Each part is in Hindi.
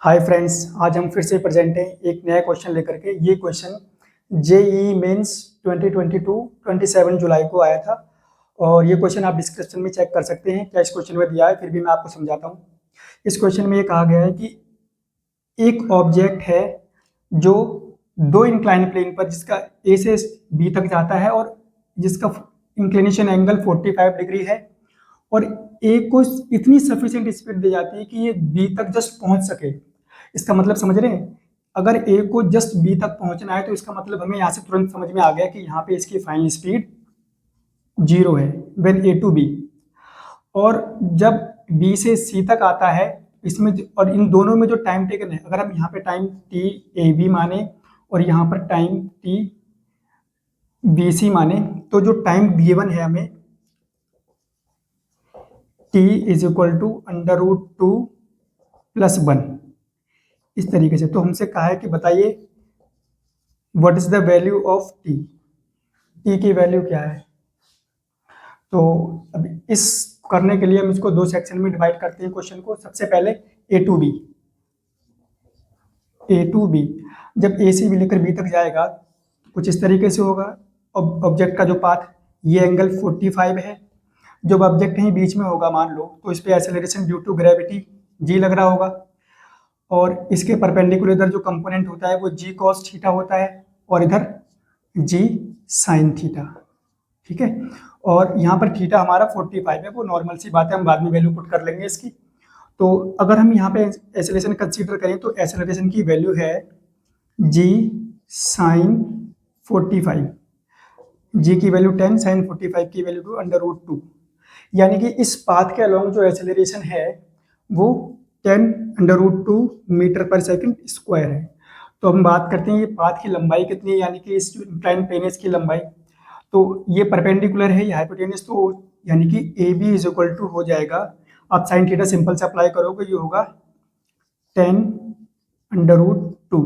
हाय फ्रेंड्स, आज हम फिर से प्रेजेंट हैं एक नया क्वेश्चन लेकर के। ये क्वेश्चन जेई मेंस 2022 27 जुलाई को आया था और ये क्वेश्चन आप डिस्क्रिप्शन में चेक कर सकते हैं क्या इस क्वेश्चन में दिया है। फिर भी मैं आपको समझाता हूँ। इस क्वेश्चन में ये कहा गया है कि एक ऑब्जेक्ट है जो दो इंक्लाइन प्लेन पर जिसका ए से बी तक जाता है और जिसका इंक्लिनेशन एंगल 45 डिग्री है और ए को इतनी सफिशिएंट स्पीड दी जाती है कि ये बी तक जस्ट पहुंच सके। इसका मतलब समझ रहे हैं? अगर ए को जस्ट बी तक पहुंचना है तो इसका मतलब हमें यहाँ से तुरंत समझ में आ गया कि यहाँ पे इसकी फाइनल स्पीड 0 है व्हेन ए टू बी। और जब बी से सी तक आता है इसमें और इन दोनों में जो टाइम टेकन है, अगर हम यहाँ पे टाइम टी ए बी माने और यहाँ पर टाइम टी बी सी माने तो जो टाइम गिवन है हमें t इज इक्वल टू √2 + 1 इस तरीके से। तो हमसे कहा है कि बताइए what is the value of t की वैल्यू क्या है। तो अब इस करने के लिए हम इसको दो सेक्शन में डिवाइड करते हैं क्वेश्चन को। सबसे पहले ए टू बी जब ए से बी लेकर बी तक जाएगा तो कुछ इस तरीके से होगा। ऑब्जेक्ट का जो पाथ, ये एंगल 45 है। जब ऑब्जेक्ट कहीं बीच में होगा मान लो तो इस पे acceleration due to gravity G लग रहा होगा और इसके परपेंडिकुलर इधर जो कंपोनेंट होता है वो जी कॉस थीटा होता है और इधर जी साइन थीटा। ठीक है, और यहाँ पर थीटा हमारा 45 है, वो नॉर्मल सी बात है, हम बाद में वैल्यू पुट कर लेंगे इसकी। तो अगर हम यहाँ पे एक्सेलरेशन कंसीडर करें तो एक्सेलरेशन की वैल्यू है जी साइन 45, जी की वैल्यू 10, साइन 45 की वैल्यू √2, यानी कि इस पाथ के अलोंग जो एक्सेलरेशन है वो 10√2 मीटर पर सेकंड स्क्वायर है। तो हम बात करते हैं ये पाथ की लंबाई कितनी है, यानी कि इस इंक्लाइन प्लेन की लंबाई। तो ये परपेंडिकुलर है, ये हाइपोटेनस, तो यानी कि A B is equal to हो जाएगा, आप साइन थीटा सिंपल से अप्लाई करोगे, ये होगा 10√2।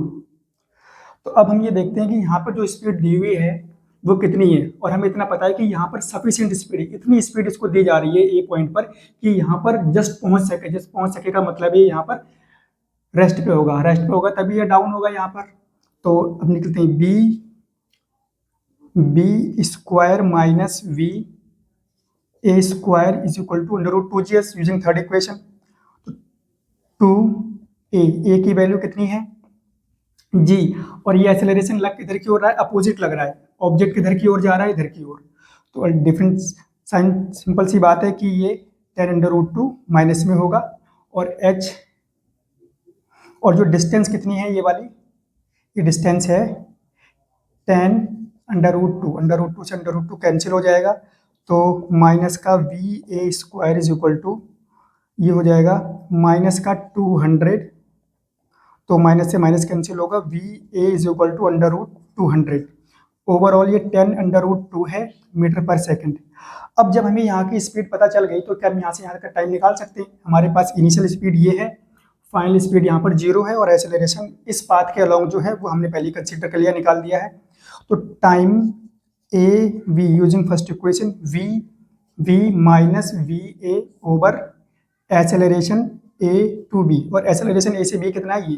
तो अब हम ये देखते हैं कि यहाँ पर जो स्पीड दी हुई है वो कितनी है, और हमें इतना पता है कि यहाँ पर सफिशिएंट स्पीड है, इतनी स्पीड इसको दी जा रही है ए पॉइंट पर कि यहाँ पर जस्ट पहुंच सके। जस्ट पहुंच सके का मतलब है यहाँ पर रेस्ट पे होगा, रेस्ट पे होगा तभी ये डाउन होगा यहाँ पर। तो अब निकलते हैं B square minus V A square is equal to √2 using third equation. तो 2 ए की वैल्यू कितनी है जी, और ये एक्सेलरेशन लग इधर की ओर रहा है, अपोजिट लग रहा है, ऑब्जेक्ट किधर की ओर जा रहा है, इधर की ओर। तो डिफरेंस साइन सिंपल सी बात है कि ये 10√2 माइनस में होगा और h, और जो डिस्टेंस कितनी है ये वाली, ये डिस्टेंस है 10√2, √2 से √2 कैंसिल हो जाएगा तो माइनस का V A square is equal to ये हो जाएगा माइनस का 200, तो माइनस से माइनस कैंसिल होगा, V A is equal to √200। Overall ये 10√2 है मीटर पर सेकंड। अब जब हमें यहाँ की स्पीड पता चल गई तो क्या हम यहाँ से यहाँ तक का टाइम निकाल सकते हैं। हमारे पास इनिशियल स्पीड ये है, फाइनल स्पीड यहाँ पर 0 है और एक्सेलरेशन इस पाथ के अलोंग जो है वो हमने पहले कंसीडर कर लिया, निकाल दिया है। तो time A V using first equation V minus V A over acceleration A to B, और एक्सेलरेशन ए से बी कितना है ये,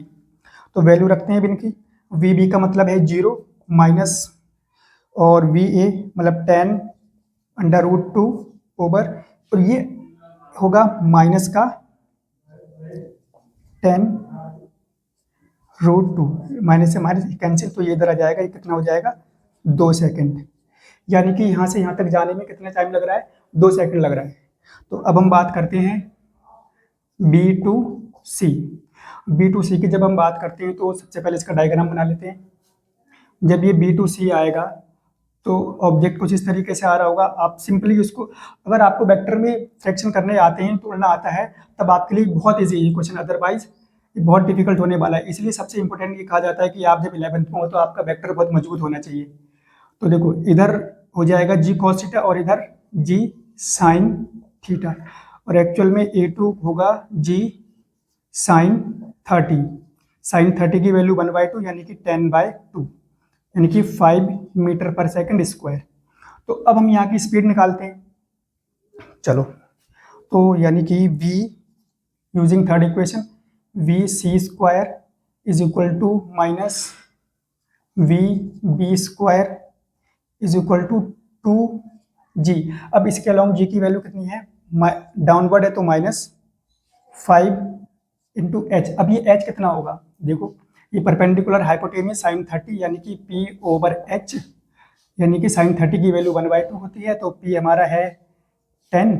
तो वैल्यू रखते हैं इनकी। वी बी का मतलब है 0 माइनस और वी ए मतलब 10√2 ओवर, और ये होगा माइनस का 10√2, माइनस से माइनस कैंसिल, तो ये इधर आ जाएगा, ये कितना हो जाएगा 2 सेकंड, यानी कि यहाँ से यहाँ तक जाने में कितना टाइम लग रहा है, 2 सेकंड लग रहा है। तो अब हम बात करते हैं B2C की जब हम बात करते हैं तो सबसे पहले इसका डायग्राम बना लेते हैं। जब ये B2C आएगा तो ऑब्जेक्ट कुछ इस तरीके से आ रहा होगा। आप सिंपली उसको, अगर आपको वेक्टर में फ्रैक्शन करने आते हैं, तोड़ना आता है, तब आपके लिए बहुत ईजी है क्वेश्चन, अदरवाइज बहुत डिफिकल्ट होने वाला है। इसलिए सबसे इंपॉर्टेंट ये कहा जाता है कि आप जब 11th में हो तो आपका वेक्टर बहुत मजबूत होना चाहिए। तो देखो इधर हो जाएगा जी कॉस थीटा और इधर जी साइन थीटा, और एक्चुअल में A2 होगा जी साइन 30, साइन 30 की वैल्यू 1/2 यानी कि 10/2, यानी कि 5 मीटर पर सेकंड स्क्वायर। तो अब हम यहाँ की स्पीड निकालते हैं, चलो। तो यानी कि v using third equation V C square is equal to minus V B square is equal to 2g। अब इसके अलॉन्ग g की वैल्यू कितनी है, डाउनवर्ड है तो -5 इंटू एच। अब ये h कितना होगा, देखो ये परपेंडिकुलर हाइपोटेन्यूस साइन 30 यानी कि p ओवर h, यानी कि साइन 30 की वैल्यू 1/2 होती है, तो p हमारा है 10,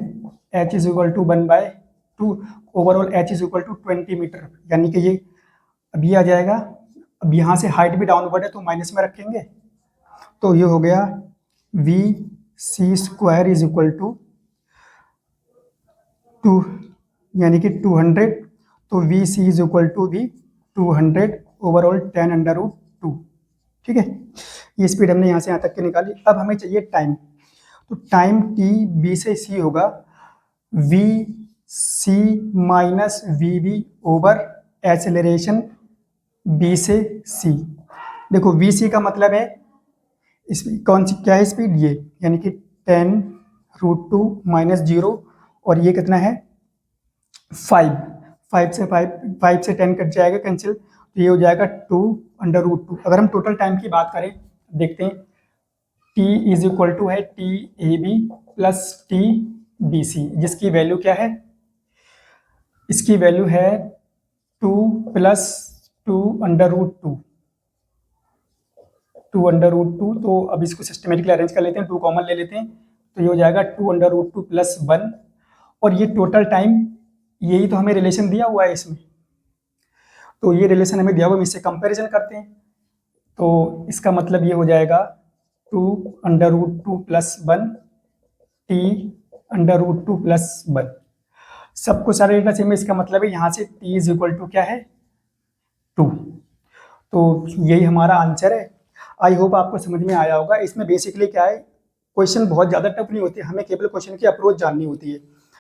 h is equal to 1/2, overall h is equal to 20 metre, यानी कि ये अब ये आ जाएगा। अब यहाँ से हाइट भी डाउनवर्ड है तो माइनस में रखेंगे, तो ये हो गया V C square is equal to 2 यानी कि 200, तो V C is equal to भी 200 ओवरऑल 10√2। ठीक है, ये स्पीड हमने यहाँ से यहाँ तक की निकाली। अब हमें चाहिए टाइम, तो टाइम टी बी से सी होगा V C minus V B over acceleration B से सी। देखो वी सी का मतलब है कौन सी क्या है स्पीड, ये यानी कि 10√2 माइनस 0, और ये कितना है 5 से 10 कट जाएगा कैंसिल, तो ये हो जाएगा 2√2। अगर हम टोटल टाइम की बात करें, देखते हैं t इज इक्वल टू है T A B plus T B C, जिसकी वैल्यू क्या है, इसकी वैल्यू है 2 + 2√2, 2√2। तो अब इसको सिस्टमेटिकली अरेंज कर लेते हैं, 2 कॉमन ले लेते हैं, तो ये हो जाएगा 2√2 + 1, और ये टोटल टाइम, यही तो हमें रिलेशन दिया हुआ है इसमें, तो ये रिलेशन हमें दिया हुआ है, हम इससे कंपैरिजन करते हैं, तो इसका मतलब ये हो जाएगा 2√2 + 1 t√2 + 1, सबको सारे डेटा सेम है, इसका मतलब है यहाँ से t इज इक्वल टू क्या है 2। तो यही हमारा आंसर है। आई होप आपको समझ में आया होगा। इसमें बेसिकली क्या है, क्वेश्चन बहुत ज़्यादा टफ नहीं होती, हमें केवल क्वेश्चन की अप्रोच जाननी होती है।